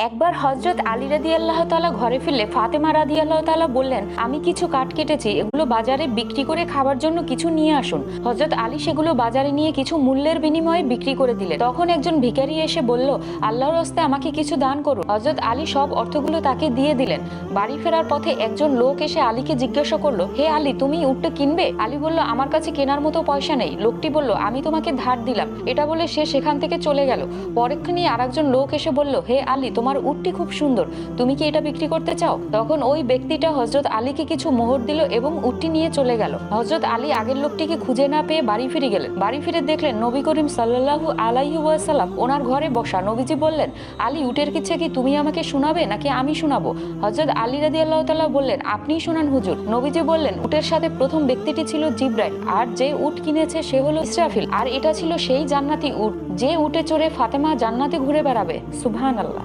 একবার হযরত আলী রাদিয়াল্লাহু তাআলা ঘরে ফিরলে ফাতেমা রাদিয়াল্লাহু তাআলা বললেন, আমি কিছু কাঠ কেটেছি, এগুলো বাজারে বিক্রি করে খাবার জন্য কিছু নিয়ে আসুন। হযরত আলী সেগুলো বাজারে নিয়ে কিছু মূল্যের বিনিময়ে বিক্রি করে দিলেন। তখন একজন ভিখারি এসে বলল, আল্লাহর রাস্তে আমাকে কিছু দান করুন। হযরত আলী সব অর্থগুলো তাকে দিয়ে দিলেন। বাড়ি ফেরার পথে একজন লোক এসে আলীকে জিজ্ঞাসা করলো, হে আলী, তুমি উটটা কিনবে? আলী বলল, আমার কাছে কেনার মতো পয়সা নেই। লোকটি বলল, আমি তোমাকে ধার দিলাম। এটা বলে সে সেখান থেকে চলে গেল। পরেক্ষণে আরেকজন লোক এসে বলল, হে আলী, তোমার উটটি খুব সুন্দর, তুমি কি এটা বিক্রি করতে চাও? তখন ওই ব্যক্তিটা হযরত আলীকে কিছু মোহর দিল এবং উটটি নিয়ে চলে গেল। হযরত আলী আগের লোকটিকে খুঁজে না পেয়ে বাড়ি ফিরে গেলেন। বাড়ি ফিরে দেখলেন নবী করিম সাল্লাল্লাহু আলাইহি ওয়াসাল্লাম ওনার ঘরে বসা। নবীজি বললেন, আলী, উটের কিচ্ছা কি তুমি আমাকে শোনাবে নাকি আমি শোনাবো? হযরত আলী রাদিয়াল্লাহু তাআলা বললেন, আপনিই শোনান হুজুর। নবীজি বললেন, উটের সাথে প্রথম ব্যক্তিটি ছিল জিবরাইল, আর যে উট কিনেছে সে হলো ইসরাফিল, আর এটা ছিল সেই জান্নাতি উট যে উটে চড়ে ফাতেমা জান্নাতে ঘুরে বেড়াবে। সুবহানাল্লাহ।